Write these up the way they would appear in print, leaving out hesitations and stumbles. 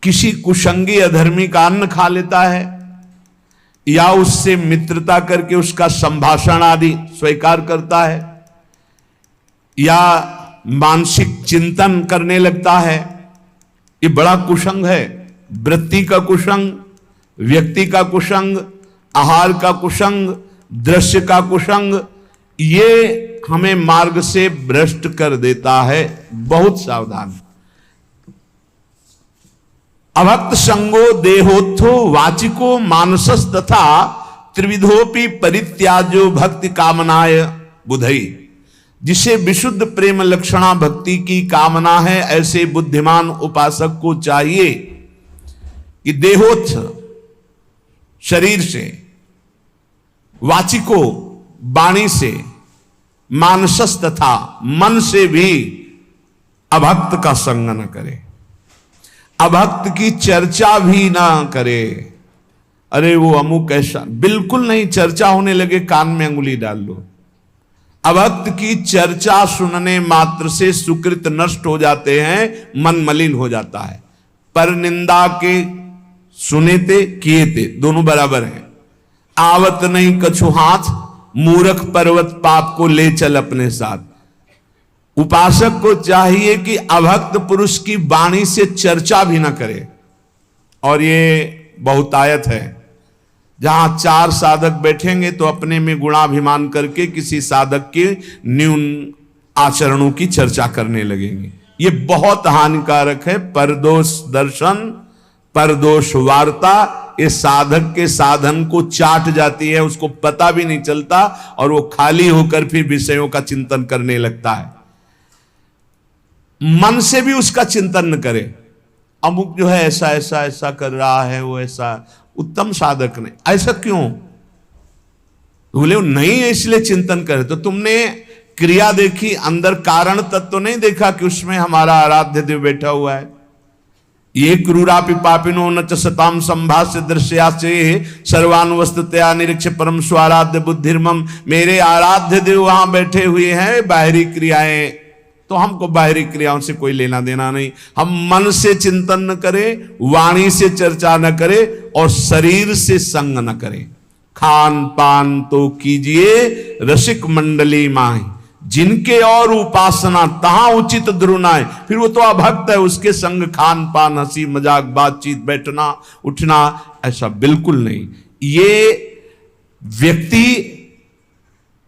किसी कुसंगी अधर्मी का अन्न खा लेता है, या उससे मित्रता करके उसका संभाषण आदि स्वीकार करता है, या मानसिक चिंतन करने लगता है, ये बड़ा कुसंग है। वृत्ति का कुसंग, व्यक्ति का कुसंग, आहार का कुसंग, दृश्य का कुसंग, ये हमें मार्ग से भ्रष्ट कर देता है। बहुत सावधान। अभक्त संगो देहोत्थो वाचिको मानसस तथा त्रिविधोपि परित्याजो भक्ति कामनाय बुधई। जिसे विशुद्ध प्रेम लक्षणा भक्ति की कामना है, ऐसे बुद्धिमान उपासक को चाहिए कि देहोत्थ शरीर से, वाचिको वाणी से, मानसस तथा मन से भी अभक्त का संग न करे, अभक्त की चर्चा भी ना करे। अरे वो अमुक ऐसा, बिल्कुल नहीं। चर्चा होने लगे कान में अंगुली डाल लो। अभक्त की चर्चा सुनने मात्र से सुकृत नष्ट हो जाते हैं, मन मलिन हो जाता है। पर निंदा के सुने ते किए ते दोनों बराबर हैं। आवत नहीं कछु हाथ, मूर्ख पर्वत पाप को ले चल अपने साथ। उपासक को चाहिए कि अभक्त पुरुष की वाणी से चर्चा भी ना करे। और ये बहुतायत है। जहां चार साधक बैठेंगे तो अपने में गुणाभिमान करके किसी साधक के न्यून आचरणों की चर्चा करने लगेंगे। ये बहुत हानिकारक है। परदोष दर्शन, परदोष वार्ता, ये साधक के साधन को चाट जाती है, उसको पता भी नहीं चलता और वो खाली होकर फिर विषयों का चिंतन करने लगता है। मन से भी उसका चिंतन न करे। अमुक जो है ऐसा ऐसा ऐसा कर रहा है, वो ऐसा उत्तम साधक नहीं, ऐसा क्यों बोले? नहीं इसलिए चिंतन करे। तो तुमने क्रिया देखी, अंदर कारण तत्व तो नहीं देखा कि उसमें हमारा आराध्य देव बैठा हुआ है। ये क्रूरापि पापिनो न च सताम संभाष्य दृश्यासे सर्वानुवस्तुतया निरीक्ष परम स्वाराध्य बुद्धिर्मम। मेरे आराध्य देव वहां बैठे हुए हैं। बाहरी क्रियाएं तो हमको बाहरी क्रियाओं से कोई लेना देना नहीं। हम मन से चिंतन न करें, वाणी से चर्चा न करें और शरीर से संग न करें। खान पान तो कीजिए रसिक मंडली माही, जिनके और उपासना तहां उचित द्रुनाए। फिर वो तो अभक्त है, उसके संग खान पान, हंसी मजाक, बातचीत, बैठना उठना ऐसा बिल्कुल नहीं। ये व्यक्ति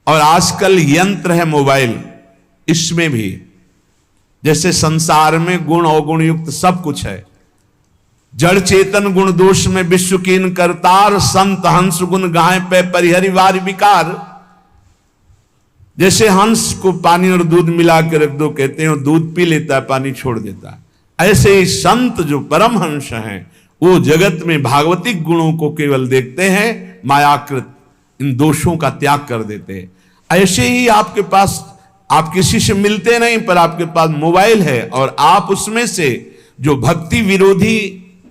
और आजकल यंत्र है मोबाइल, इसमें भी जैसे संसार में गुण अवगुण युक्त सब कुछ है। जड़ चेतन गुण दोष में विश्व कीन करतार, संत हंस गुण गाय पे परिहरि वार विकार। जैसे हंस को पानी और दूध मिला के रख दो, कहते हैं दूध पी लेता है, पानी छोड़ देता है। ऐसे ही संत जो परम हंस हैं, वो जगत में भागवतिक गुणों को केवल देखते हैं, मायाकृत इन दोषों का त्याग कर देते हैं। ऐसे ही आपके पास, आप किसी से मिलते नहीं पर आपके पास मोबाइल है और आप उसमें से जो भक्ति विरोधी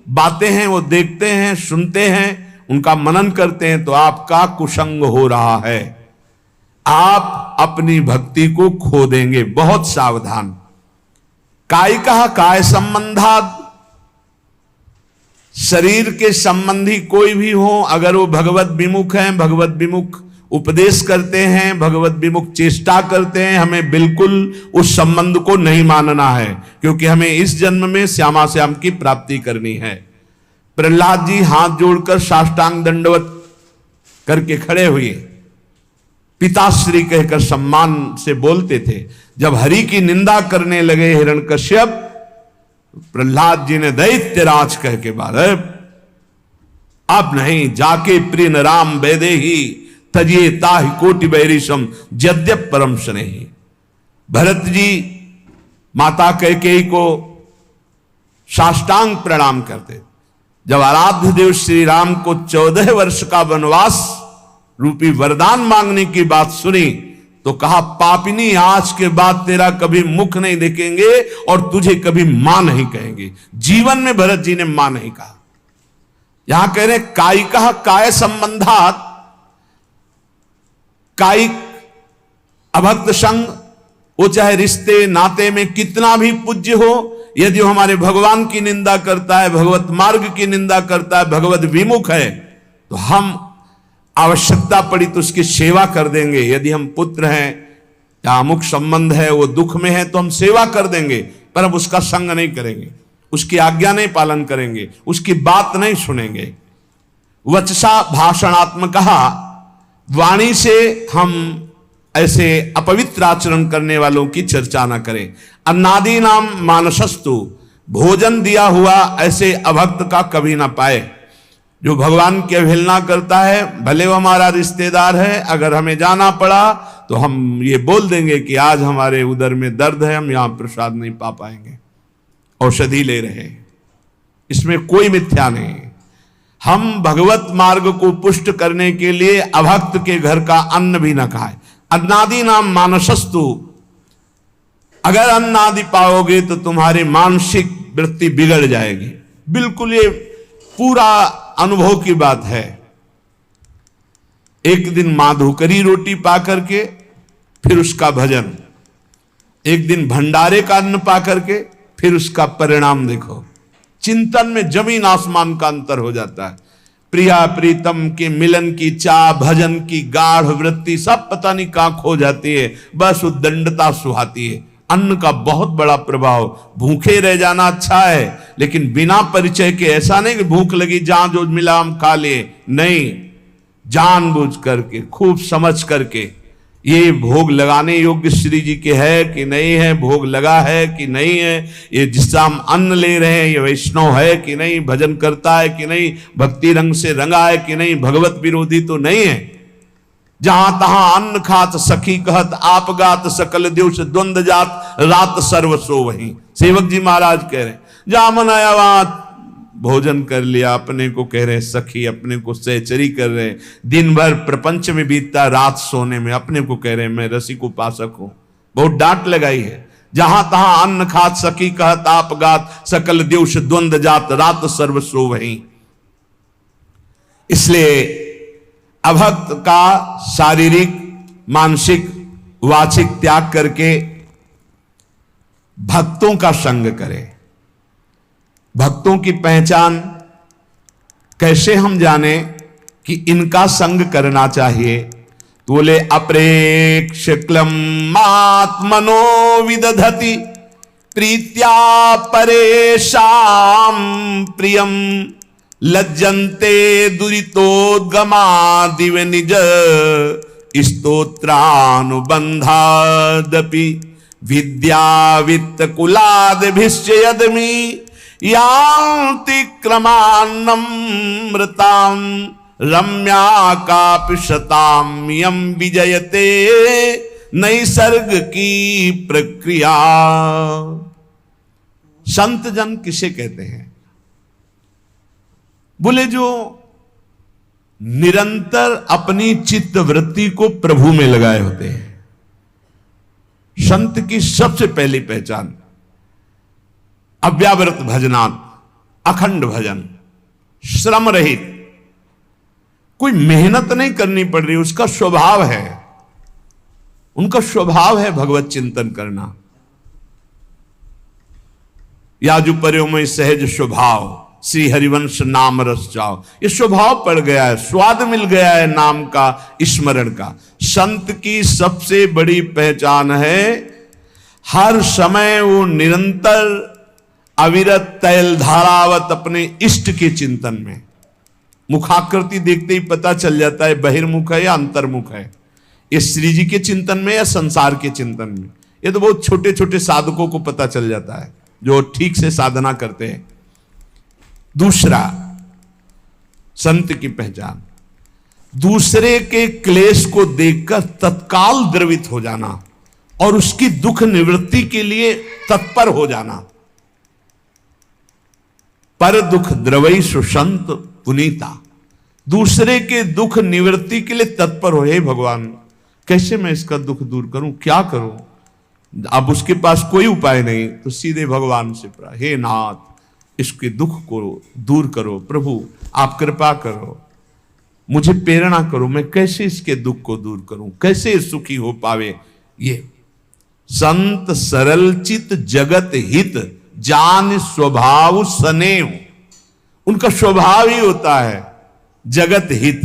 बातें हैं वो देखते हैं, सुनते हैं, उनका मनन करते हैं, तो आपका कुसंग हो रहा है। आप अपनी भक्ति को खो देंगे। बहुत सावधान। कायिकः काय संबंधात्, शरीर के संबंधी कोई भी हो, अगर वो भगवत विमुख हैं, भगवत विमुख उपदेश करते हैं, भगवत विमुख चेष्टा करते हैं, हमें बिल्कुल उस संबंध को नहीं मानना है, क्योंकि हमें इस जन्म में श्यामा श्याम की प्राप्ति करनी है। प्रहलाद जी हाथ जोड़कर साष्टांग दंडवत करके खड़े हुए, पिताश्री कहकर सम्मान से बोलते थे। जब हरि की निंदा करने लगे हिरण्यकश्यप, प्रहलाद जी ने दैत्यराज कह के बाद, अब नहीं, जाके प्रिय न राम वैदेही तजिए ताहि कोटि बैरिशम यद्यप परम स्नेही। भरत जी माता कैकेयी को साष्टांग प्रणाम करते। जब आराध्य देव श्री राम को 14 वर्ष का वनवास रूपी वरदान मांगने की बात सुनी तो कहा, पापिनी आज के बाद तेरा कभी मुख नहीं देखेंगे और तुझे कभी मां नहीं कहेंगे। जीवन में भरत जी ने मां नहीं कहा। यहां कह रहे कायिकः काय संबंधात्, कायिक अभक्त संग, वो चाहे रिश्ते नाते में कितना भी पूज्य हो, यदि वो हमारे भगवान की निंदा करता है, भगवत मार्ग की निंदा करता है, भगवत विमुख है, तो हम आवश्यकता पड़ी तो उसकी सेवा कर देंगे। यदि हम पुत्र हैं या अमुक संबंध है, वो दुख में है, तो हम सेवा कर देंगे, पर हम उसका संग नहीं करेंगे, उसकी आज्ञा नहीं पालन करेंगे, उसकी बात नहीं सुनेंगे। वचसा भाषणात्मक, वाणी से हम ऐसे अपवित्र आचरण करने वालों की चर्चा ना करें। अन्नादि नाम मानसस्तु, भोजन दिया हुआ ऐसे अभक्त का कभी ना पाए। जो भगवान की अवहेलना करता है, भले वो हमारा रिश्तेदार है, अगर हमें जाना पड़ा तो हम ये बोल देंगे कि आज हमारे उदर में दर्द है, हम यहां प्रसाद नहीं पा पाएंगे, औषधि ले रहे, इसमें कोई मिथ्या नहीं। हम भगवत मार्ग को पुष्ट करने के लिए अभक्त के घर का अन्न भी न खाए। अन्नादि नाम मानसस्तु, अगर अन्न आदि पाओगे तो तुम्हारी मानसिक वृत्ति बिगड़ जाएगी। बिल्कुल ये पूरा अनुभव की बात है। एक दिन माधुकरी रोटी पा करके फिर उसका भजन, एक दिन भंडारे का अन्न पा करके फिर उसका परिणाम देखो। चिंतन में जमीन आसमान का अंतर हो जाता है। प्रिया प्रीतम के मिलन की चाह, भजन की गाढ़ वृत्ति सब पता नहीं कहां खो जाती है, बस उद्दंडता सुहाती है। अन्न का बहुत बड़ा प्रभाव, भूखे रह जाना अच्छा है, लेकिन बिना परिचय के ऐसा नहीं कि भूख लगी जहां जो मिला हम खा लिए, नहीं, जानबूझ करके खूब समझ करके ये भोग लगाने योग्य श्री जी के है कि नहीं है, भोग लगा है कि नहीं है, ये जिसका हम अन्न ले रहे हैं ये वैष्णव है कि नहीं, भजन करता है कि नहीं, भक्ति रंग से रंगा है कि नहीं, भगवत विरोधी तो नहीं है। जहां तहां अन्न खात सखी कहत, आप गात सकल दिवस द्वंद जात, रात सर्वसो वहीं। सेवक जी महाराज कह रहे, जहां मन आया वहां भोजन कर लिया, अपने को कह रहे सखी, अपने को सहचरी कर रहे, दिन भर प्रपंच में बीतता, रात सोने में अपने को कह रहे मैं रसिक उपासक हूं। बहुत डांट लगाई है। जहां तहां अन्न खात सखी कहत, आप गात सकल दिवस द्वंद जात, रात सर्वसो वहीं। इसलिए अभक्त का शारीरिक, मानसिक, वाचिक त्याग करके भक्तों का संग करें। भक्तों की पहचान कैसे हम जाने कि इनका संग करना चाहिए? तो बोले अप्रेक्ष क्लम आत्मनो विदधति प्रीत्या परेशाम प्रियम लज्जन्ते दुरितोद्गमा दिव निज स्तोत्रानुबंधादपि विद्या वित्त कुलादभिश्च यदमि यान्ति क्रमान्नमृतां रम्या कापि शतां यं विजयते नैसर्ग की प्रक्रिया। संत जन किसे कहते हैं? बोले जो निरंतर अपनी चित्त वृत्ति को प्रभु में लगाए होते हैं। संत की सबसे पहली पहचान अव्यावृत भजनात्, अखंड भजन, श्रम रहित, कोई मेहनत नहीं करनी पड़ रही, उसका स्वभाव है, उनका स्वभाव है भगवत चिंतन करना। याजु पर्यो में सहज स्वभाव, श्री हरिवंश नाम रस जाओ, ये स्वभाव पड़ गया है, स्वाद मिल गया है नाम का, स्मरण का। संत की सबसे बड़ी पहचान है हर समय वो निरंतर अविरत तैल धारावत अपने इष्ट के चिंतन में। मुखाकृति देखते ही पता चल जाता है बहिर्मुख है या अंतर्मुख है, ये श्री जी के चिंतन में या संसार के चिंतन में। ये तो बहुत छोटे छोटे साधकों को पता चल जाता है जो ठीक से साधना करते हैं। दूसरा, संत की पहचान दूसरे के क्लेश को देखकर तत्काल द्रवित हो जाना और उसकी दुख निवृत्ति के लिए तत्पर हो जाना। पर दुख द्रवई सुसंत पुनीता, दूसरे के दुख निवृत्ति के लिए तत्पर हो। हे भगवान, कैसे मैं इसका दुख दूर करूं, क्या करूं? अब उसके पास कोई उपाय नहीं तो सीधे भगवान से प्रार्थना, हे नाथ इसके दुख को दूर करो, प्रभु आप कृपा करो, मुझे प्रेरणा करो, मैं कैसे इसके दुख को दूर करूं, कैसे सुखी हो पावे। ये संत सरल चित जगत हित जान स्वभाव सनेह, उनका स्वभाव ही होता है जगत हित,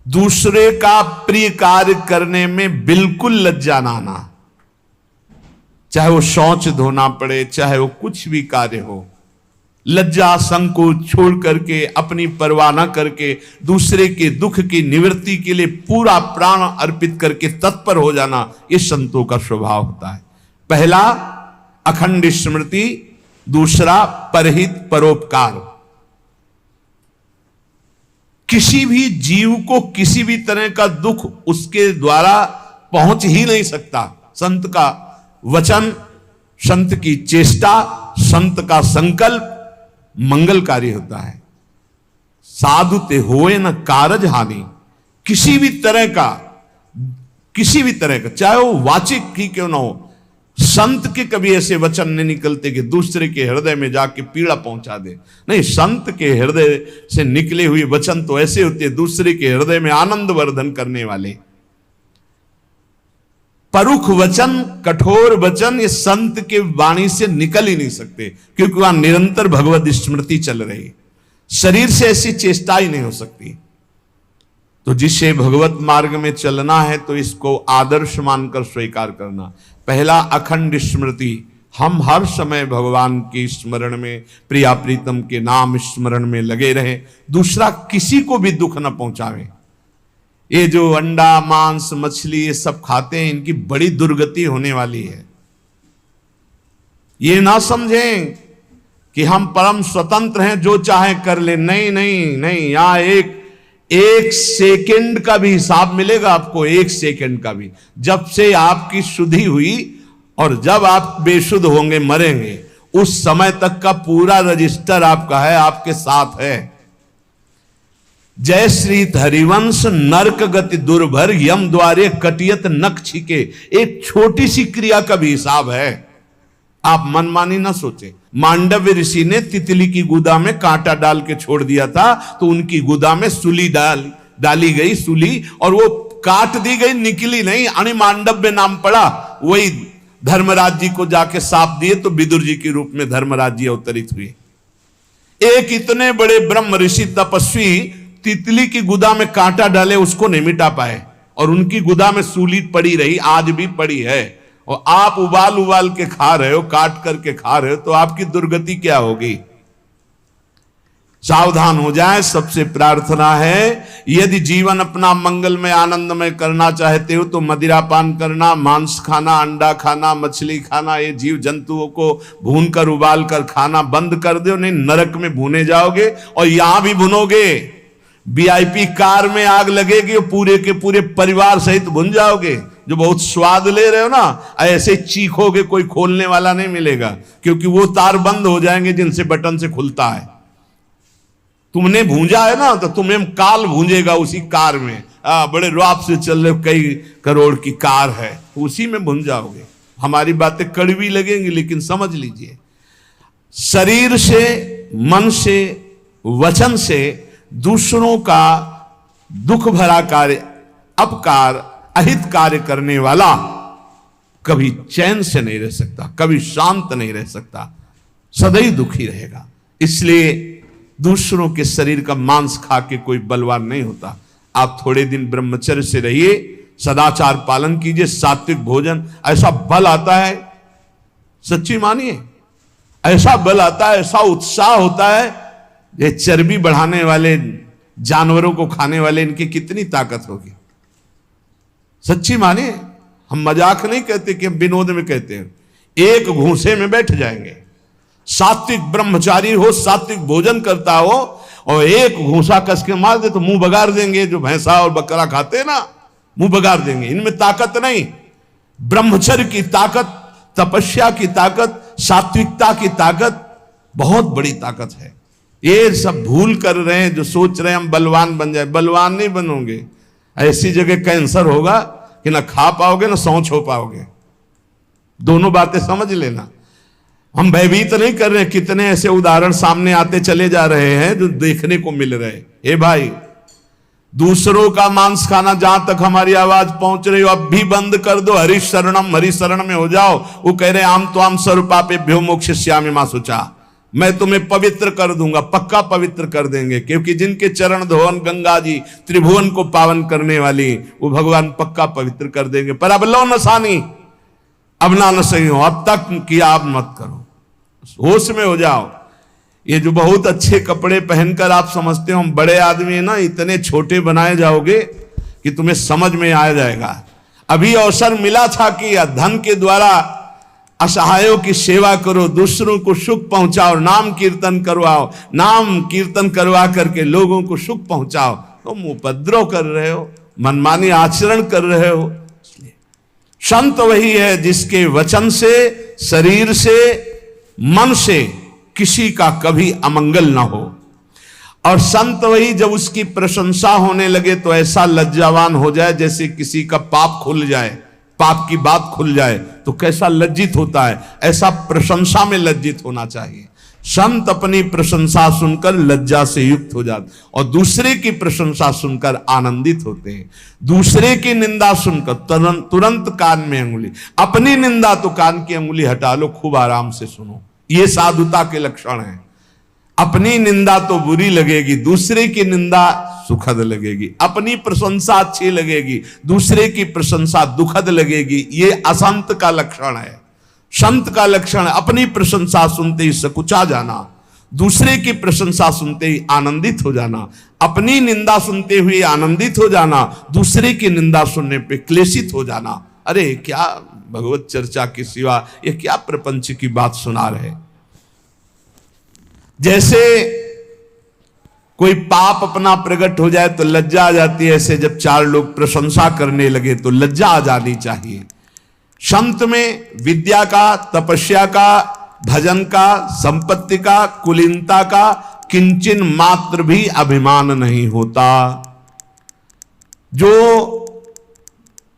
दूसरे का प्रिय कार्य करने में बिल्कुल लज्जा ना आना, चाहे वो शौच धोना पड़े, चाहे वो कुछ भी कार्य हो, लज्जा संकोच छोड़ करके अपनी परवाह न करके दूसरे के दुख की निवृत्ति के लिए पूरा प्राण अर्पित करके तत्पर हो जाना, ये संतों का स्वभाव होता है। पहला अखंड स्मृति, दूसरा परहित परोपकार। किसी भी जीव को किसी भी तरह का दुख उसके द्वारा पहुंच ही नहीं सकता। संत का वचन, संत की चेष्टा, संत का संकल्प मंगलकारी होता है। साधु ते होए न कारज हानि, किसी भी तरह का चाहे वो वाचिक ही क्यों ना हो, संत के कभी ऐसे वचन नहीं निकलते कि दूसरे के हृदय में जाके पीड़ा पहुंचा दे। नहीं, संत के हृदय से निकले हुए वचन तो ऐसे होते हैं दूसरे के हृदय में आनंद वर्धन करने वाले। परुख वचन, कठोर वचन ये संत के वाणी से निकल ही नहीं सकते, क्योंकि वहां निरंतर भगवत स्मृति चल रही। शरीर से ऐसी चेष्टा ही नहीं हो सकती। तो जिसे भगवत मार्ग में चलना है तो इसको आदर्श मानकर स्वीकार करना। पहला अखंड स्मृति, हम हर समय भगवान के स्मरण में, प्रिया प्रीतम के नाम स्मरण में लगे रहें। दूसरा, किसी को भी दुख न पहुंचावे। ये जो अंडा मांस मछली ये सब खाते हैं, इनकी बड़ी दुर्गति होने वाली है। ये ना समझें कि हम परम स्वतंत्र हैं, जो चाहे कर ले। नहीं नहीं नहीं, यहां एक सेकंड का भी हिसाब मिलेगा आपको, एक सेकंड का भी। जब से आपकी शुद्धि हुई और जब आप बेशुद्ध होंगे, मरेंगे, उस समय तक का पूरा रजिस्टर आपका है, आपके साथ है। जय श्री हरिवंश नरक गति दुर्भर, यम द्वारे कटियत नख छिके। एक छोटी सी क्रिया का भी हिसाब है, आप मनमानी ना सोचे। मांडव्य ऋषि ने तितली की गुदा में कांटा डाल के छोड़ दिया था, तो उनकी गुदा में सूली डाली गई, सूली, और वो काट दी गई, निकली नहीं। अणि मांडव्य नाम पड़ा। वही धर्मराज जी को जाके साप दिए तो विदुर जी के रूप में धर्मराज जी अवतरित हुए। एक इतने बड़े ब्रह्म ऋषि तपस्वी तितली की गुदा में कांटा डाले, उसको नहीं मिटा पाए, और उनकी गुदा में सूली पड़ी रही, आज भी पड़ी है। और आप उबाल उबाल के खा रहे हो, काट करके खा रहे हो, तो आपकी दुर्गति क्या होगी? सावधान हो जाए। सबसे प्रार्थना है, यदि जीवन अपना मंगलमय आनंदमय करना चाहते हो तो मदिरापान करना, मांस खाना, अंडा खाना, मछली खाना, ये जीव जंतुओं को भून कर उबाल कर खाना बंद कर दो। नहीं, नरक में भुने जाओगे, और यहां भी भुनोगे। वीआईपी कार में आग लगेगी, पूरे के पूरे परिवार सहित भुन जाओगे। जो बहुत स्वाद ले रहे हो ना, ऐसे चीखोगे, कोई खोलने वाला नहीं मिलेगा, क्योंकि वो तार बंद हो जाएंगे जिनसे बटन से खुलता है। तुमने भूंजा है ना, तो तुम्हें काल भूंजेगा उसी कार में। बड़े रौब से चल रहे, कई करोड़ की कार है, उसी में भूंज जाओगे। हमारी बातें कड़वी लगेंगी, लेकिन समझ लीजिए, शरीर से, मन से, वचन से दूसरों का दुख भरा कार्य, अपकार, अहित कार्य करने वाला कभी चैन से नहीं रह सकता, कभी शांत नहीं रह सकता, सदैव दुखी रहेगा। इसलिए दूसरों के शरीर का मांस खा के कोई बलवान नहीं होता। आप थोड़े दिन ब्रह्मचर्य से रहिए, सदाचार पालन कीजिए, सात्विक भोजन, ऐसा बल आता है, सच्ची मानिए, ऐसा बल आता है, ऐसा उत्साह होता है। ये चर्बी बढ़ाने वाले जानवरों को खाने वाले, इनकी कितनी ताकत होगी, सच्ची माने। हम मजाक नहीं कहते कि हम विनोद में कहते हैं। एक घूंसे में बैठ जाएंगे। सात्विक ब्रह्मचारी हो, सात्विक भोजन करता हो, और एक घूंसा कस के मार दे तो मुंह बगाड़ देंगे। जो भैंसा और बकरा खाते हैं ना, मुंह बगाड़ देंगे। इनमें ताकत नहीं, ब्रह्मचर्य की ताकत, तपस्या की ताकत, सात्विकता की ताकत, बहुत बड़ी ताकत है। ये सब भूल कर रहे हैं जो सोच रहे हैं हम बलवान बन जाए। बलवान नहीं बनोगे, ऐसी जगह कैंसर होगा कि ना खा पाओगे ना सोच हो पाओगे। दोनों बातें समझ लेना। हम भयभीत नहीं कर रहे हैं, कितने ऐसे उदाहरण सामने आते चले जा रहे हैं जो देखने को मिल रहे हैं। हे भाई, दूसरों का मांस खाना, जहां तक हमारी आवाज पहुंच रही हो अब भी बंद कर दो। हरि शरणम, हरि शरण में हो जाओ। वो कह रहे आम तो आम स्वरूपापेभ्यो मोक्षयिष्यामि मा शुचा, मैं तुम्हें पवित्र कर दूंगा, पक्का पवित्र कर देंगे, क्योंकि जिनके चरण धोवन गंगा जी त्रिभुवन को पावन करने वाली, वो भगवान पक्का पवित्र कर देंगे। पर अब लो नसानी, अब ना नसही हो, अब तक किया अब मत करो, होश में हो जाओ। ये जो बहुत अच्छे कपड़े पहनकर आप समझते हो हम बड़े आदमी है ना, इतने छोटे बनाए जाओगे कि तुम्हें समझ में आ जाएगा। अभी अवसर मिला था कि धन के द्वारा असहायों की सेवा करो, दूसरों को सुख पहुंचाओ, नाम कीर्तन करवाओ, नाम कीर्तन करवा करके लोगों को सुख पहुंचाओ। तुम उपद्रव कर रहे हो, मनमानी आचरण कर रहे हो। संत वही है जिसके वचन से, शरीर से, मन से किसी का कभी अमंगल ना हो। और संत वही जब उसकी प्रशंसा होने लगे तो ऐसा लज्जावान हो जाए जैसे किसी का पाप खुल जाए, पाप की बात खुल जाए तो कैसा लज्जित होता है, ऐसा प्रशंसा में लज्जित होना चाहिए। संत अपनी प्रशंसा सुनकर लज्जा से युक्त हो जाते और दूसरे की प्रशंसा सुनकर आनंदित होते हैं। दूसरे की निंदा सुनकर तुरंत कान में अंगुली, अपनी निंदा तो कान की अंगुली हटा लो, खूब आराम से सुनो। ये साधुता के लक्षण हैं। अपनी निंदा तो बुरी लगेगी, दूसरे की निंदा सुखद लगेगी। अपनी प्रशंसा अच्छी लगेगी, दूसरे की प्रशंसा दुखद लगेगी। ये असंत का लक्षण है। संत का लक्षण है अपनी प्रशंसा सुनते ही सकुचा जाना, दूसरे की प्रशंसा सुनते ही आनंदित हो जाना, अपनी निंदा सुनते हुए आनंदित हो जाना, दूसरे की निंदा सुनने पे क्लेशित हो जाना। अरे क्या भगवत चर्चा के सिवा ये क्या प्रपंच की बात सुना रहे। जैसे कोई पाप अपना प्रकट हो जाए तो लज्जा आ जाती है, ऐसे जब चार लोग प्रशंसा करने लगे तो लज्जा आ जानी चाहिए। संत में विद्या का, तपस्या का, भजन का, संपत्ति का, कुलीनता का किंचन मात्र भी अभिमान नहीं होता। जो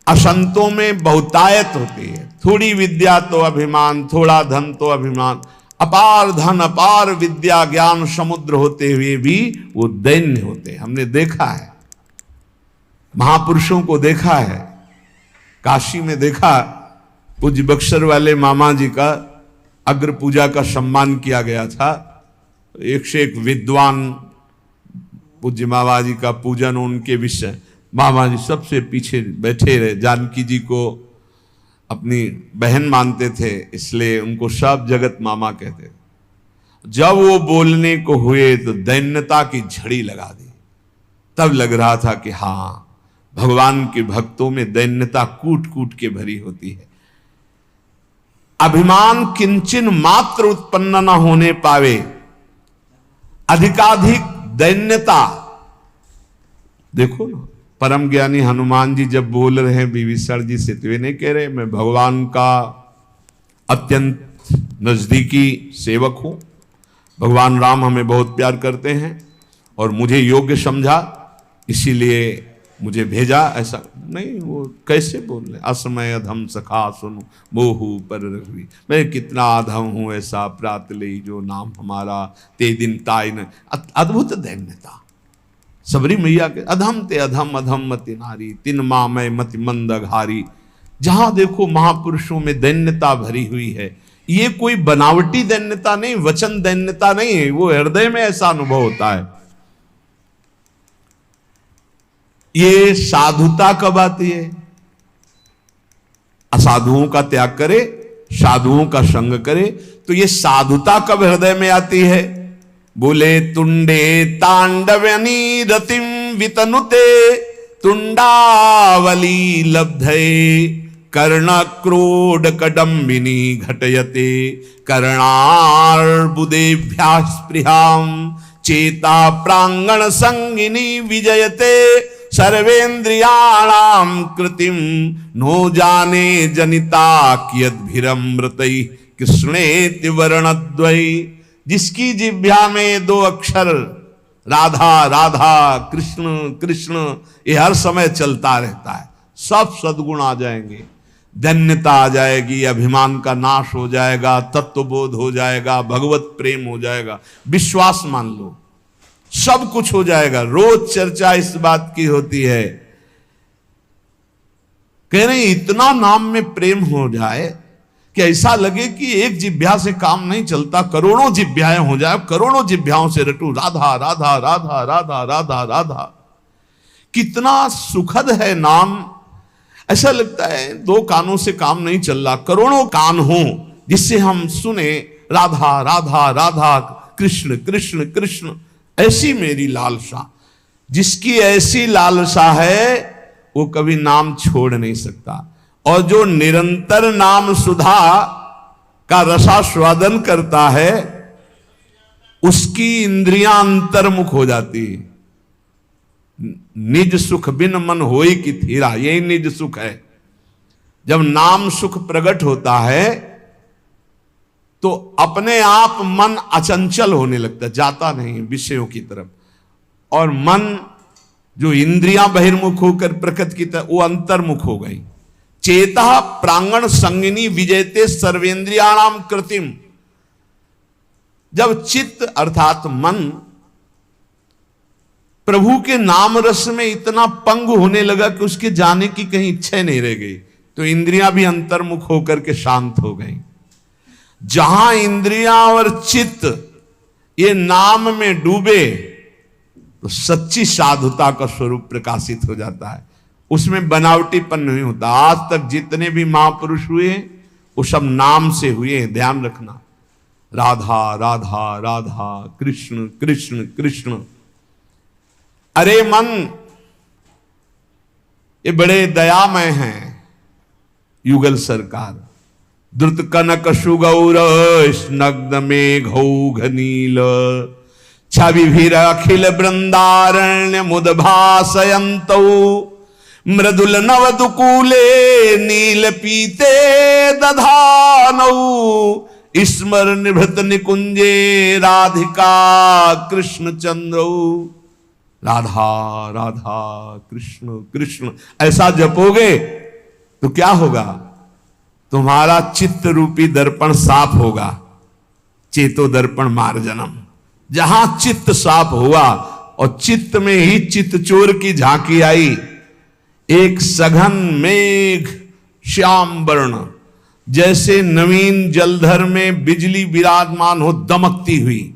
असंतों में बहुतायत होती है, थोड़ी विद्या तो अभिमान, थोड़ा धन तो अभिमान, अपार धन अपार विद्या ज्ञान समुद्र होते हुए भी वो दैन्य होते हैं। हमने देखा है, महापुरुषों को देखा है। काशी में देखा, पूज्य बक्सर वाले मामा जी का अग्र पूजा का सम्मान किया गया था। एक से एक विद्वान पूज्य मामा जी का पूजन, उनके विषय मामा जी सबसे पीछे बैठे रहे। जानकी जी को अपनी बहन मानते थे, इसलिए उनको सब जगत मामा कहते। जब वो बोलने को हुए तो दैन्यता की झड़ी लगा दी। तब लग रहा था कि हाँ, भगवान के भक्तों में दैन्यता कूट कूट के भरी होती है। अभिमान किंचन मात्र उत्पन्न न होने पावे, अधिकाधिक दैन्यता। देखो ना, परम ज्ञानी हनुमान जी जब बोल रहे हैं विभीषण जी से, तो वे नहीं कह रहे मैं भगवान का अत्यंत नजदीकी सेवक हूं, भगवान राम हमें बहुत प्यार करते हैं और मुझे योग्य समझा इसीलिए मुझे भेजा, ऐसा नहीं। वो कैसे बोल रहे, असमय अधम सखा सुन मोहू पर रघुवी, मैं कितना अधम हूं ऐसा प्रात ले जो नाम हमारा, ते दिन ताय न। अद्भुत दैन्यता। सबरी मैया के अधम ते अधम अधम मति नारी, तिन माँ मैं मति मंद घारी। जहां देखो महापुरुषों में दैन्यता भरी हुई है। ये कोई बनावटी दैन्यता नहीं, वचन दैन्यता नहीं है, वो हृदय में ऐसा अनुभव होता है। ये साधुता कब आती है? असाधुओं का त्याग करे, साधुओं का संग करे, तो ये साधुता कब हृदय में आती है? बोले तुंडे तांडवनी रतिम वितनुते तुंडावली लब्धे कर्ण क्रोड कदम्बिनी घटयते कर्णार्बुदेभ्या स्पृहाम चेता प्रांगण संगिनी विजयते सर्वेन्द्रियाणाम कृतिम नो जाने जनिता कियद्भिरमृतै कृष्णेति वर्णद्वै। जिसकी जिह्वा में दो अक्षर राधा राधा कृष्ण कृष्ण ये हर समय चलता रहता है, सब सद्गुण आ जाएंगे, धन्यता आ जाएगी, अभिमान का नाश हो जाएगा, तत्वबोध हो जाएगा, भगवत प्रेम हो जाएगा। विश्वास मान लो, सब कुछ हो जाएगा। रोज चर्चा इस बात की होती है, कह रहे इतना नाम में प्रेम हो जाए कि ऐसा लगे कि एक जिह्वा से काम नहीं चलता, करोड़ों जिह्वाएं हो जाए, करोड़ों जिह्वाओं से रटू राधा राधा राधा राधा राधा राधा। कितना सुखद है नाम। ऐसा लगता है दो कानों से काम नहीं चल रहा, करोड़ों कान हो जिससे हम सुने राधा राधा राधा, कृष्ण कृष्ण कृष्ण। ऐसी मेरी लालसा, जिसकी ऐसी लालसा है वो कभी नाम छोड़ नहीं सकता। और जो निरंतर नाम सुधा का रसास्वादन करता है उसकी इंद्रियां अंतर्मुख हो जाती है। निज सुख बिन मन होई की थीरा, यही निज सुख है। जब नाम सुख प्रकट होता है तो अपने आप मन अचंचल होने लगता, जाता नहीं विषयों की तरफ, और मन जो इंद्रियां बहिर्मुख होकर प्रकृति की तरफ, वो अंतर्मुख हो गई। चेता प्रांगण संगिनी विजयते सर्वेंद्रियाणाम कृतिम। जब चित्त अर्थात मन प्रभु के नाम रस में इतना पंग होने लगा कि उसके जाने की कहीं इच्छा नहीं रह गई, तो इंद्रियां भी अंतर्मुख होकर के शांत हो गई। जहां इंद्रियां और चित्त ये नाम में डूबे तो सच्ची साधुता का स्वरूप प्रकाशित हो जाता है, उसमें बनावटीपन नहीं होता। आज तक जितने भी महापुरुष हुए वो सब नाम से हुए, ध्यान रखना। राधा राधा राधा, कृष्ण कृष्ण कृष्ण। अरे मन, ये बड़े दयामय हैं युगल सरकार। द्रुत कनक सुगौर स्नग्ध मेघौघ नील, छविभिर अखिल वृंदारण्य मुदभासयन्तौ, मृदुल नवदुकूले नील पीते दधानौ, स्मर निभृत निकुंजे राधिका कृष्ण चंद्रौ। राधा राधा कृष्ण कृष्ण ऐसा जपोगे तो क्या होगा? तुम्हारा चित्त रूपी दर्पण साफ होगा। चेतो दर्पण मार्जनम। जहां चित्त साफ हुआ और चित्त में ही चित्त चोर की झांकी आई, एक सघन मेघ श्याम वर्ण, जैसे नवीन जलधर में बिजली विराजमान हो दमकती हुई।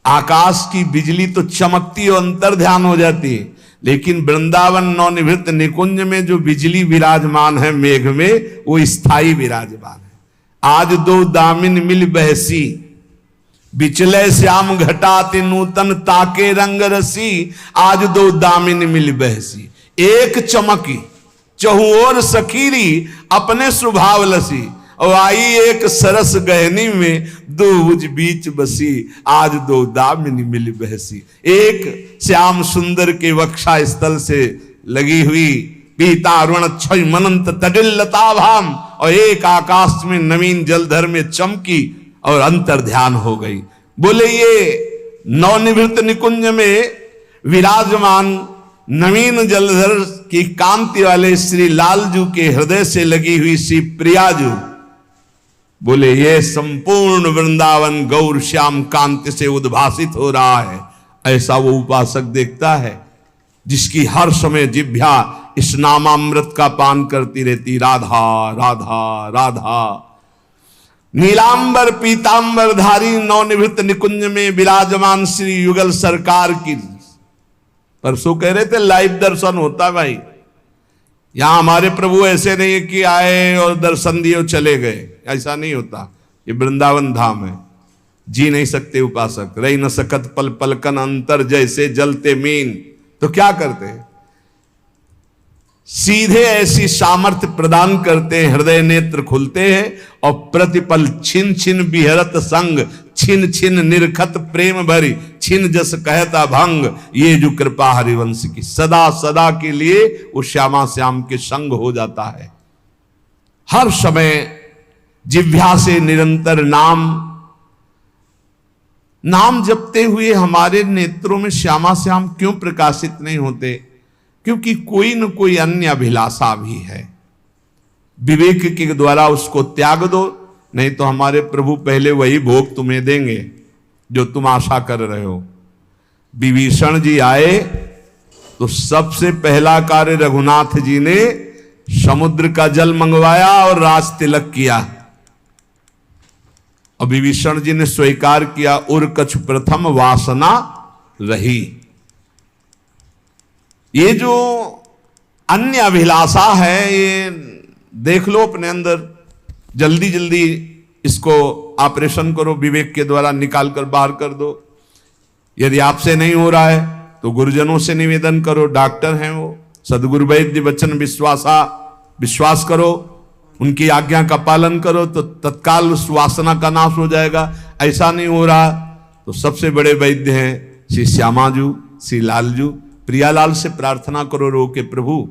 आकाश की बिजली तो चमकती और अंतर ध्यान हो जाती है, लेकिन वृंदावन नवनिवृत्त निकुंज में जो बिजली विराजमान है मेघ में, वो स्थायी विराजमान है। आज दो दामिन मिल बहसी, बिचले श्याम घटाते नूतन ताके रंग रसी। आज दो दामिन मिल बहसी, एक चमकी चहु और सखीरी अपने स्वभाव लसी। और आई एक सरस गहनी में दो भुज बीच बसी। आज दो दामिनी मिल बहसी। एक श्याम सुंदर के वक्षा स्थल से लगी हुई पीता अरुण क्षय मनंत तडिल्लता भाम, और एक आकाश में नवीन जलधर में चमकी और अंतर ध्यान हो गई। बोले ये नवनिवृत्त निकुंज में विराजमान नवीन जलधर की कांति वाले श्री लालजू के हृदय से लगी हुई श्री प्रियाजू, बोले ये संपूर्ण वृंदावन गौर श्याम कांति से उद्भासित हो रहा है। ऐसा वो उपासक देखता है जिसकी हर समय जिह्वा इस नामामृत का पान करती रहती। राधा राधा राधा। नीलांबर पीतांबर धारी नवनिवृत्त निकुंज में विराजमान श्री युगल सरकार की, परसों कह रहे थे लाइव दर्शन होता भाई। यहां हमारे प्रभु ऐसे नहीं कि आए और दर्शन दिए और चले गए, ऐसा नहीं होता। ये वृंदावन धाम है, जी नहीं सकते उपासक। रही न सकत पल पलकन अंतर जैसे जलते मीन, तो क्या करते हैं? सीधे ऐसी सामर्थ्य प्रदान करते हैं, हृदय नेत्र खुलते हैं और प्रतिपल छिन छिन बिहरत संग, छिन छिन निरखत प्रेम भरी, छिन जस कहता भंग। ये जो कृपा हरिवंश की, सदा सदा के लिए वो श्यामा श्याम के संग हो जाता है। हर समय जिह्वा से निरंतर नाम जपते हुए हमारे नेत्रों में श्यामा श्याम क्यों प्रकाशित नहीं होते? क्योंकि कोई न कोई अन्य अभिलाषा भी है। विवेक के द्वारा उसको त्याग दो, नहीं तो हमारे प्रभु पहले वही भोग तुम्हें देंगे जो तुम आशा कर रहे हो। विभीषण जी आए तो सबसे पहला कार्य रघुनाथ जी ने समुद्र का जल मंगवाया और राज तिलक किया। और विभीषण जी ने स्वीकार किया, उर कछु प्रथम वासना रही। ये जो अन्य अभिलाषा है, ये देख लो अपने अंदर, जल्दी जल्दी इसको ऑपरेशन करो, विवेक के द्वारा निकाल कर बाहर कर दो। यदि आपसे नहीं हो रहा है तो गुरुजनों से निवेदन करो, डॉक्टर हैं वो, सदगुरु वैद्य वचन विश्वास करो, उनकी आज्ञा का पालन करो तो तत्काल उस वासना का नाश हो जाएगा। ऐसा नहीं हो रहा तो सबसे बड़े वैद्य हैं श्री श्यामाजू, श्री लालजू। प्रियालाल से प्रार्थना करो रो के, प्रभु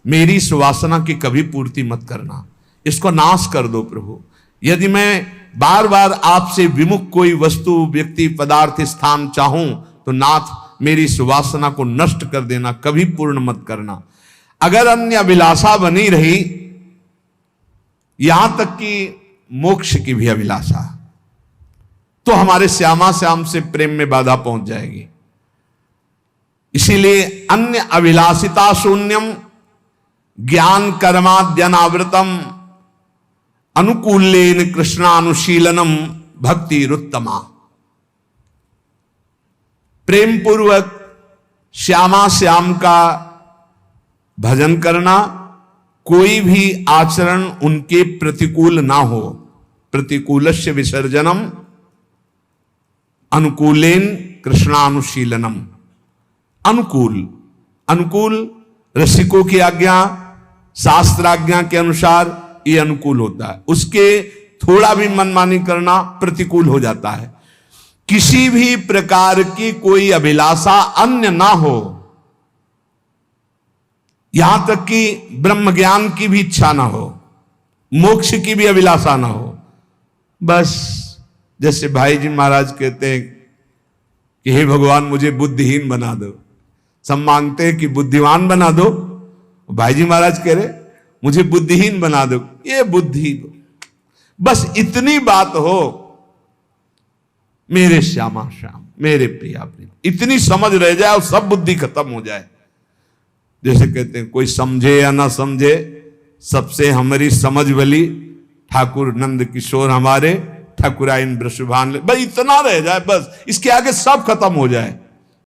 मेरी इस वासना की कभी पूर्ति मत करना, इसको नाश कर दो प्रभु। यदि मैं बार बार आपसे विमुख कोई वस्तु, व्यक्ति, पदार्थ, स्थान चाहूं तो नाथ मेरी इस वासना को नष्ट कर देना, कभी पूर्ण मत करना। अगर अन्य अभिलाषा बनी रही, यहां तक कि मोक्ष की भी अभिलाषा, तो हमारे श्यामा श्याम से प्रेम में बाधा पहुंच जाएगी। इसीलिए अन्य अभिलाषिता शून्यम ज्ञान कर्माद्यनावृतम अनुकूलेन कृष्णानुशीलनम भक्ति रुत्तमा। प्रेम पूर्वक श्यामा श्याम का भजन करना, कोई भी आचरण उनके प्रतिकूल ना हो। प्रतिकूलस्य विसर्जनम अनुकूलेन कृष्णानुशीलनम। अनुकूल रसिकों की आज्ञा, शास्त्राज्ञा के अनुसार ये अनुकूल होता है, उसके थोड़ा भी मनमानी करना प्रतिकूल हो जाता है। किसी भी प्रकार की कोई अभिलाषा अन्य ना हो, यहां तक कि ब्रह्म ज्ञान की भी इच्छा ना हो, मोक्ष की भी अभिलाषा ना हो। बस जैसे भाई जी महाराज कहते हैं कि हे भगवान मुझे बुद्धिहीन बना दो, सब मांगते हैं कि बुद्धिमान बना दो, भाई जी महाराज कह रहे मुझे बुद्धिहीन बना दो। ये बुद्धि, बस इतनी बात हो मेरे श्यामा श्याम, मेरे प्रिया प्रिय, इतनी समझ रह जाए और सब बुद्धि खत्म हो जाए। जैसे कहते हैं कोई समझे या ना समझे, सबसे हमारी समझ भली, ठाकुर नंद किशोर हमारे, ठाकुराइन वृषभान, बस इतना रह जाए, बस इसके आगे सब खत्म हो जाए।